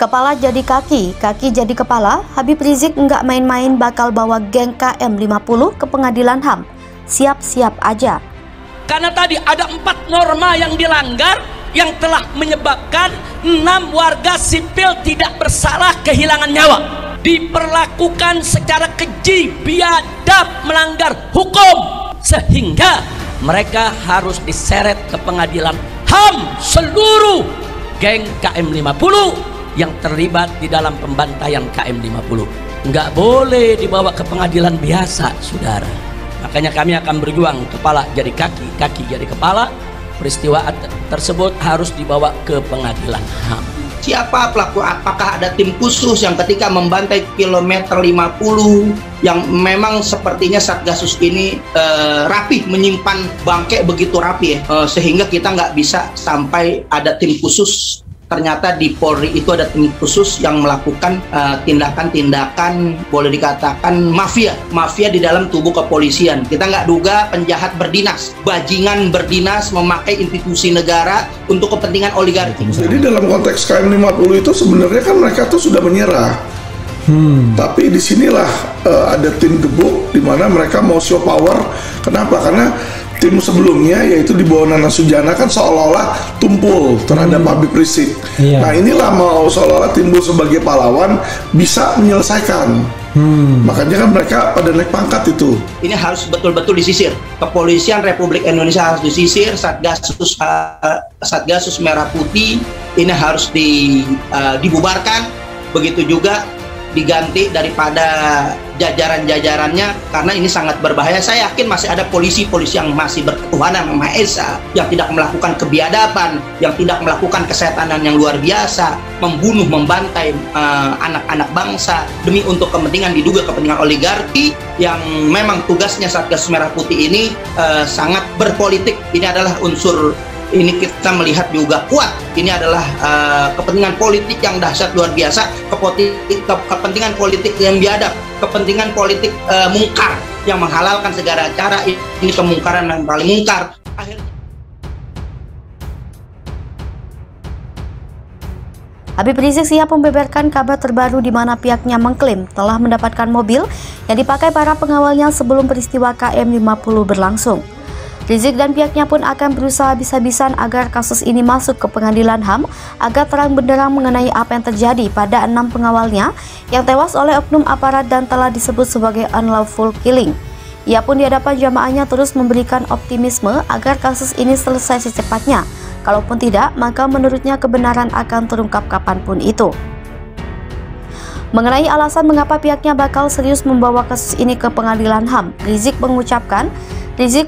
Kepala jadi kaki, kaki jadi kepala. Habib Rizik nggak main-main bakal bawa geng KM50 ke pengadilan HAM. Siap-siap aja. Karena tadi ada 4 norma yang dilanggar yang telah menyebabkan 6 warga sipil tidak bersalah kehilangan nyawa. Diperlakukan secara keji, biadab, melanggar hukum. Sehingga mereka harus diseret ke pengadilan HAM seluruh geng KM50 yang terlibat di dalam pembantaian KM50. Nggak boleh dibawa ke pengadilan biasa, saudara. Makanya kami akan berjuang kepala jadi kaki, kaki jadi kepala. Peristiwa tersebut harus dibawa ke pengadilan HAM. Siapa pelaku? Apakah ada tim khusus yang ketika membantai kilometer 50 yang memang sepertinya Satgasus ini rapih menyimpan bangke begitu rapi ya, sehingga kita nggak bisa sampai ada tim khusus. Ternyata di Polri itu ada tim khusus yang melakukan tindakan-tindakan boleh dikatakan mafia di dalam tubuh kepolisian. Kita nggak duga penjahat berdinas, bajingan berdinas memakai institusi negara untuk kepentingan oligarki. Jadi dalam konteks KM50 itu sebenarnya kan mereka tuh sudah menyerah. Tapi disinilah ada tim gebuk di mana mereka mau show power. Kenapa? Karena tim sebelumnya yaitu di bawah Nana Sujana kan seolah-olah tumpul terhadap Habib Rizik. Nah inilah mau seolah-olah timbul sebagai pahlawan bisa menyelesaikan. Makanya kan mereka pada naik pangkat itu. Ini harus betul-betul disisir. Kepolisian Republik Indonesia harus disisir. Satgasus Merah Putih ini harus dibubarkan. Begitu juga diganti daripada jajaran-jajarannya, karena ini sangat berbahaya. Saya yakin masih ada polisi-polisi yang masih berketuhanan yang Maha Esa, yang tidak melakukan kebiadaban, yang tidak melakukan kesetanan yang luar biasa, membunuh, membantai anak-anak bangsa demi untuk kepentingan, diduga kepentingan oligarki, yang memang tugasnya Satgas Merah Putih ini sangat berpolitik. Ini adalah unsur ini kita melihat juga kuat. Ini adalah kepentingan politik yang dahsyat luar biasa, kepentingan politik yang biadab, kepentingan politik mungkar yang menghalalkan segala cara. Ini kemungkaran yang paling mungkar. Habib Rizik siap membeberkan kabar terbaru di mana pihaknya mengklaim telah mendapatkan mobil yang dipakai para pengawalnya sebelum peristiwa KM50 berlangsung. Rizik dan pihaknya pun akan berusaha habis-habisan agar kasus ini masuk ke pengadilan HAM agar terang benderang mengenai apa yang terjadi pada 6 pengawalnya yang tewas oleh oknum aparat dan telah disebut sebagai unlawful killing. Ia pun di hadapan jamaahnya terus memberikan optimisme agar kasus ini selesai secepatnya. Kalaupun tidak, maka menurutnya kebenaran akan terungkap kapanpun itu. Mengenai alasan mengapa pihaknya bakal serius membawa kasus ini ke pengadilan HAM, Rizik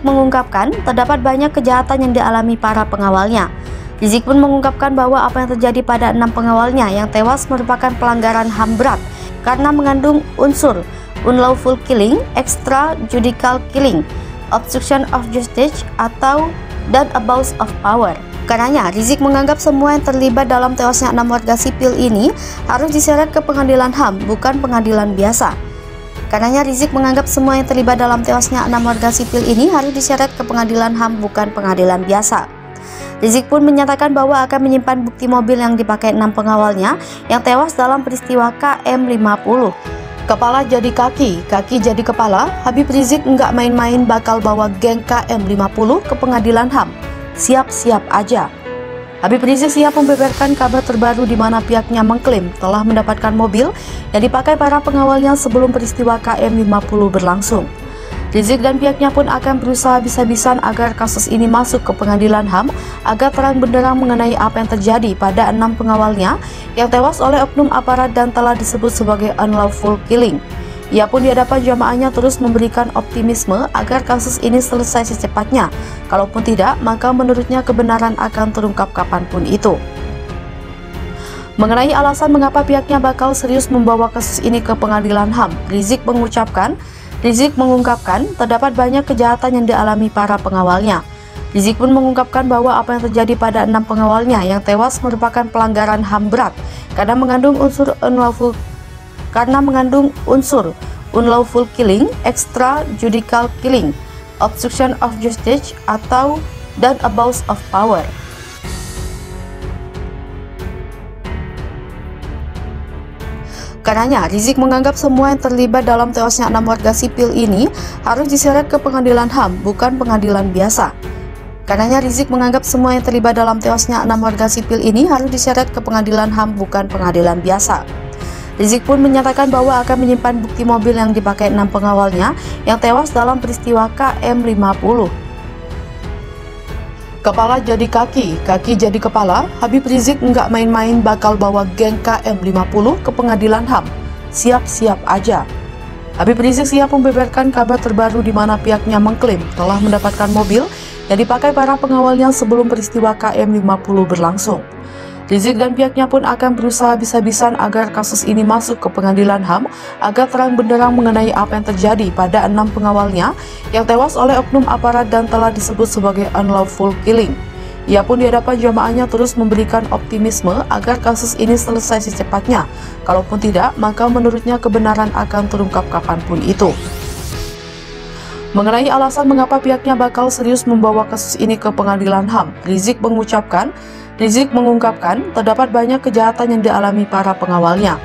mengungkapkan terdapat banyak kejahatan yang dialami para pengawalnya. Rizik pun mengungkapkan bahwa apa yang terjadi pada 6 pengawalnya yang tewas merupakan pelanggaran HAM berat karena mengandung unsur unlawful killing, extrajudicial killing, obstruction of justice dan abuse of power. Karenanya, Rizik menganggap semua yang terlibat dalam tewasnya 6 warga sipil ini harus diseret ke pengadilan HAM, bukan pengadilan biasa. Karenanya Rizik menganggap semua yang terlibat dalam tewasnya 6 warga sipil ini harus diseret ke pengadilan HAM, bukan pengadilan biasa. Rizik pun menyatakan bahwa akan menyimpan bukti mobil yang dipakai 6 pengawalnya yang tewas dalam peristiwa KM50. Kepala jadi kaki, kaki jadi kepala. Habib Rizik nggak main-main bakal bawa geng KM50 ke pengadilan HAM. Siap-siap aja. Habib Rizik siap membeberkan kabar terbaru di mana pihaknya mengklaim telah mendapatkan mobil yang dipakai para pengawalnya sebelum peristiwa KM50 berlangsung. Rizik dan pihaknya pun akan berusaha habis-habisan agar kasus ini masuk ke pengadilan HAM agar terang benderang mengenai apa yang terjadi pada 6 pengawalnya yang tewas oleh oknum aparat dan telah disebut sebagai unlawful killing. Ia pun di hadapan jamaahnya terus memberikan optimisme agar kasus ini selesai secepatnya. Kalaupun tidak, maka menurutnya kebenaran akan terungkap kapanpun itu. Mengenai alasan mengapa pihaknya bakal serius membawa kasus ini ke pengadilan HAM, Rizik mengungkapkan terdapat banyak kejahatan yang dialami para pengawalnya. Rizik pun mengungkapkan bahwa apa yang terjadi pada 6 pengawalnya yang tewas merupakan pelanggaran HAM berat karena mengandung unsur unlawful killing, extrajudicial killing, obstruction of justice dan abuse of power. Karenanya, Rizik menganggap semua yang terlibat dalam tewasnya 6 warga sipil ini harus diseret ke pengadilan HAM, bukan pengadilan biasa. Karenanya, Rizik menganggap semua yang terlibat dalam tewasnya 6 warga sipil ini harus diseret ke pengadilan HAM, bukan pengadilan biasa. Rizik pun menyatakan bahwa akan menyimpan bukti mobil yang dipakai 6 pengawalnya yang tewas dalam peristiwa KM50. Kepala jadi kaki, kaki jadi kepala. Habib Rizik nggak main-main bakal bawa geng KM50 ke pengadilan HAM. Siap-siap aja. Habib Rizik siap membeberkan kabar terbaru di mana pihaknya mengklaim telah mendapatkan mobil yang dipakai para pengawalnya sebelum peristiwa KM50 berlangsung. Rizik dan pihaknya pun akan berusaha habis-habisan agar kasus ini masuk ke pengadilan HAM agar terang benderang mengenai apa yang terjadi pada 6 pengawalnya yang tewas oleh oknum aparat dan telah disebut sebagai unlawful killing. Ia pun di hadapan jamaahnya terus memberikan optimisme agar kasus ini selesai secepatnya. Kalaupun tidak, maka menurutnya kebenaran akan terungkap kapanpun itu. Mengenai alasan mengapa pihaknya bakal serius membawa kasus ini ke pengadilan HAM, Rizik mengungkapkan terdapat banyak kejahatan yang dialami para pengawalnya.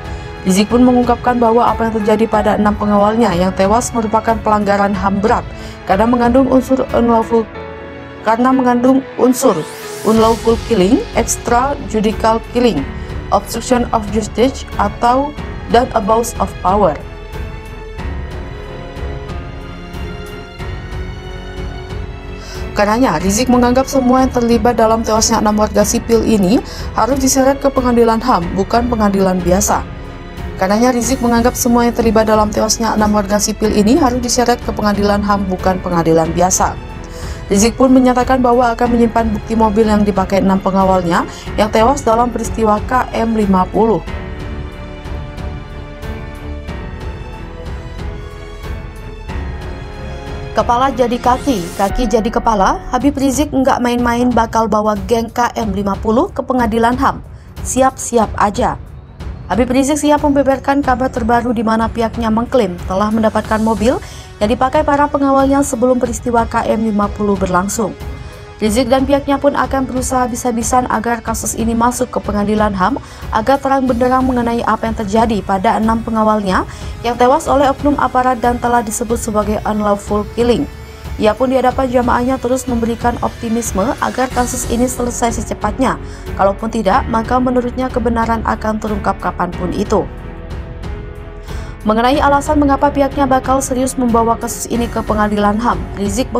Rizik pun mengungkapkan bahwa apa yang terjadi pada 6 pengawalnya yang tewas merupakan pelanggaran HAM berat karena mengandung unsur unlawful killing, extrajudicial killing, obstruction of justice dan abuse of power. Karenanya, Rizik menganggap semua yang terlibat dalam tewasnya 6 warga sipil ini harus diseret ke pengadilan HAM, bukan pengadilan biasa. Karenanya, Rizik menganggap semua yang terlibat dalam tewasnya 6 warga sipil ini harus diseret ke pengadilan HAM, bukan pengadilan biasa. Rizik pun menyatakan bahwa akan menyimpan bukti mobil yang dipakai 6 pengawalnya yang tewas dalam peristiwa KM50. Kepala jadi kaki, kaki jadi kepala. Habib Rizik nggak main-main bakal bawa geng KM50 ke pengadilan HAM. Siap-siap aja. Habib Rizik siap membeberkan kabar terbaru di mana pihaknya mengklaim telah mendapatkan mobil yang dipakai para pengawalnya sebelum peristiwa KM50 berlangsung. Rizik dan pihaknya pun akan berusaha habis-habisan agar kasus ini masuk ke pengadilan HAM agar terang benderang mengenai apa yang terjadi pada 6 pengawalnya yang tewas oleh oknum aparat dan telah disebut sebagai unlawful killing. Ia pun di hadapan jamaahnya terus memberikan optimisme agar kasus ini selesai secepatnya. Kalaupun tidak, maka menurutnya kebenaran akan terungkap kapanpun itu. Mengenai alasan mengapa pihaknya bakal serius membawa kasus ini ke pengadilan HAM, Rizik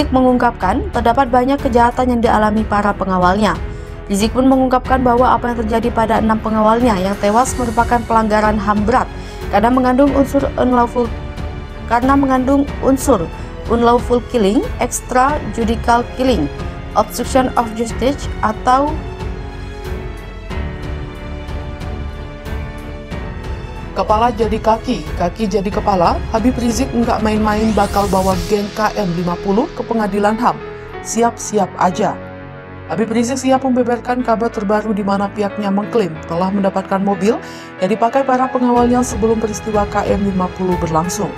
mengungkapkan terdapat banyak kejahatan yang dialami para pengawalnya. Rizik pun mengungkapkan bahwa apa yang terjadi pada 6 pengawalnya yang tewas merupakan pelanggaran HAM berat karena mengandung unsur unlawful killing, extrajudicial killing, obstruction of justice Kepala jadi kaki, kaki jadi kepala. Habib Rizik nggak main-main bakal bawa geng KM50 ke pengadilan HAM. Siap-siap aja. Habib Rizik siap membeberkan kabar terbaru di mana pihaknya mengklaim telah mendapatkan mobil yang dipakai para pengawalnya sebelum peristiwa KM50 berlangsung.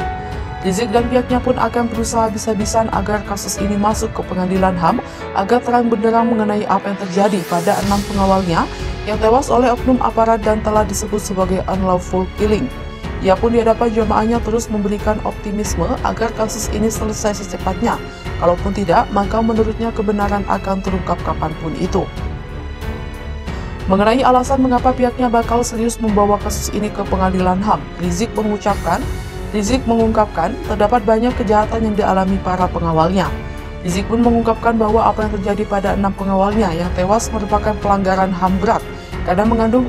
Rizik dan pihaknya pun akan berusaha habis-habisan agar kasus ini masuk ke pengadilan HAM agar terang benderang mengenai apa yang terjadi pada 6 pengawalnya yang tewas oleh oknum aparat dan telah disebut sebagai unlawful killing. Ia pun di hadapan jamaahnya terus memberikan optimisme agar kasus ini selesai secepatnya. Kalaupun tidak, maka menurutnya kebenaran akan terungkap kapanpun itu. Mengenai alasan mengapa pihaknya bakal serius membawa kasus ini ke pengadilan HAM, Rizik mengungkapkan terdapat banyak kejahatan yang dialami para pengawalnya. Rizik pun mengungkapkan bahwa apa yang terjadi pada 6 pengawalnya yang tewas merupakan pelanggaran HAM berat karena mengandung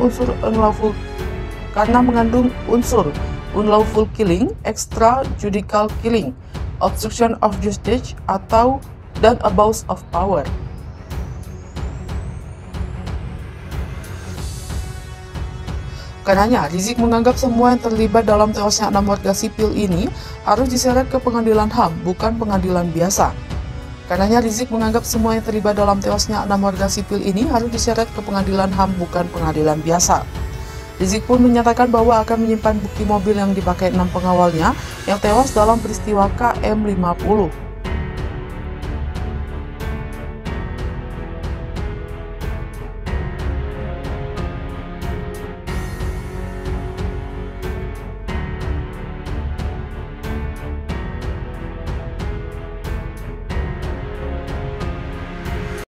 unsur unlawful killing, extrajudicial killing, obstruction of justice dan abuse of power. Karenanya, Rizik menganggap semua yang terlibat dalam tewasnya 6 warga sipil ini harus diseret ke pengadilan HAM, bukan pengadilan biasa. Karenanya, Rizik menganggap semua yang terlibat dalam tewasnya 6 warga sipil ini harus diseret ke pengadilan HAM, bukan pengadilan biasa. Rizik pun menyatakan bahwa akan menyimpan bukti mobil yang dipakai 6 pengawalnya yang tewas dalam peristiwa KM50.